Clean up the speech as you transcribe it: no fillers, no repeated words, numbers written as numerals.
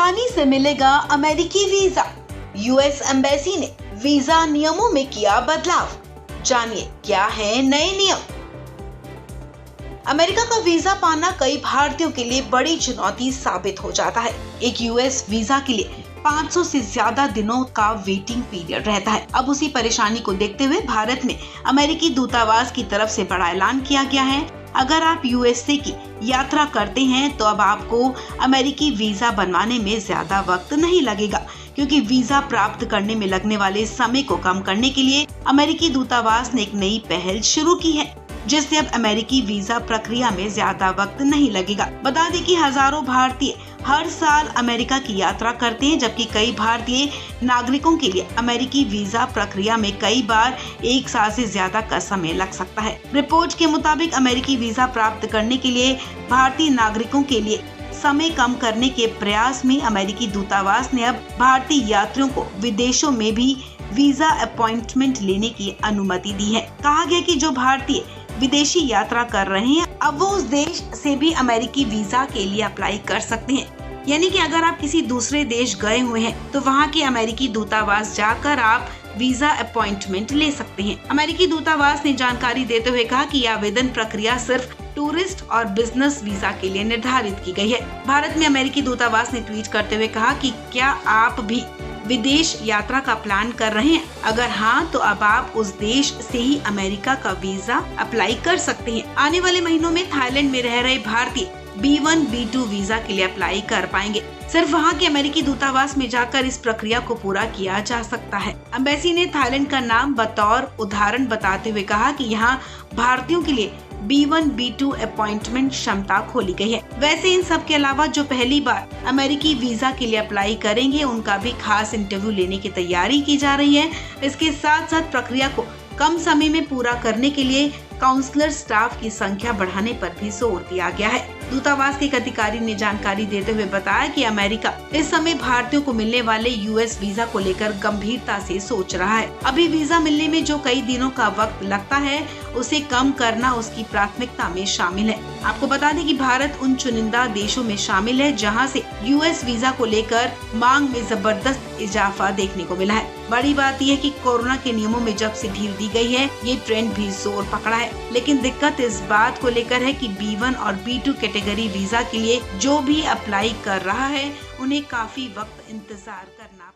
आसानी से मिलेगा अमेरिकी वीजा। यूएस एम्बेसी ने वीजा नियमों में किया बदलाव। जानिए क्या है नए नियम। अमेरिका का वीजा पाना कई भारतीयों के लिए बड़ी चुनौती साबित हो जाता है। एक यूएस वीजा के लिए 500 से ज्यादा दिनों का वेटिंग पीरियड रहता है। अब उसी परेशानी को देखते हुए भारत में अमेरिकी दूतावास की तरफ से बड़ा ऐलान किया गया है। अगर आप यूएसए की यात्रा करते हैं तो अब आपको अमेरिकी वीजा बनवाने में ज्यादा वक्त नहीं लगेगा, क्योंकि वीजा प्राप्त करने में लगने वाले समय को कम करने के लिए अमेरिकी दूतावास ने एक नई पहल शुरू की है, जिससे अब अमेरिकी वीजा प्रक्रिया में ज्यादा वक्त नहीं लगेगा। बता दें कि हजारों भारतीय हर साल अमेरिका की यात्रा करते हैं, जबकि कई भारतीय नागरिकों के लिए अमेरिकी वीजा प्रक्रिया में कई बार 1 साल से ज्यादा का समय लग सकता है। रिपोर्ट के मुताबिक अमेरिकी वीजा प्राप्त करने के लिए भारतीय नागरिकों के लिए समय कम करने के प्रयास में अमेरिकी दूतावास ने अब भारतीय यात्रियों को विदेशों में भी वीजा अपॉइंटमेंट लेने की अनुमति दी है। कहा गया कि जो भारतीय विदेशी यात्रा कर रहे हैं अब वो उस देश से भी अमेरिकी वीजा के लिए अप्लाई कर सकते हैं। यानी कि अगर आप किसी दूसरे देश गए हुए हैं तो वहाँ के अमेरिकी दूतावास जाकर आप वीजा अपॉइंटमेंट ले सकते हैं। अमेरिकी दूतावास ने जानकारी देते हुए कहा कि यह आवेदन प्रक्रिया सिर्फ टूरिस्ट और बिजनेस वीजा के लिए निर्धारित की गई है। भारत में अमेरिकी दूतावास ने ट्वीट करते हुए कहा कि क्या आप भी विदेश यात्रा का प्लान कर रहे हैं? अगर हाँ तो अब आप उस देश से ही अमेरिका का वीजा अप्लाई कर सकते हैं। आने वाले महीनों में थाईलैंड में रह रहे भारतीय B1 B2 वीजा के लिए अप्लाई कर पाएंगे। सिर्फ वहाँ के अमेरिकी दूतावास में जाकर इस प्रक्रिया को पूरा किया जा सकता है। एम्बेसी ने थाईलैंड का नाम बतौर उदाहरण बताते हुए कहा कि यहाँ भारतीयों के लिए B1 B2 अपॉइंटमेंट क्षमता खोली गई है। वैसे इन सब के अलावा जो पहली बार अमेरिकी वीजा के लिए अप्लाई करेंगे उनका भी खास इंटरव्यू लेने की तैयारी की जा रही है। इसके साथ साथ प्रक्रिया को कम समय में पूरा करने के लिए काउंसलर स्टाफ की संख्या बढ़ाने पर भी जोर दिया गया है। दूतावास के एक अधिकारी ने जानकारी देते हुए बताया कि अमेरिका इस समय भारतीयों को मिलने वाले यूएस वीजा को लेकर गंभीरता से सोच रहा है। अभी वीजा मिलने में जो कई दिनों का वक्त लगता है उसे कम करना उसकी प्राथमिकता में शामिल है। आपको बता दें कि भारत उन चुनिंदा देशों में शामिल है जहां से यूएस वीजा को लेकर मांग में जबरदस्त इजाफा देखने को मिला है। बड़ी बात यह है कि कोरोना के नियमों में जब से ढील दी गई है ये ट्रेंड भी जोर पकड़ा है, लेकिन दिक्कत इस बात को लेकर है कि B1 और B2 कैटेगरी वीजा के लिए जो भी अप्लाई कर रहा है उन्हें काफी वक्त इंतजार करना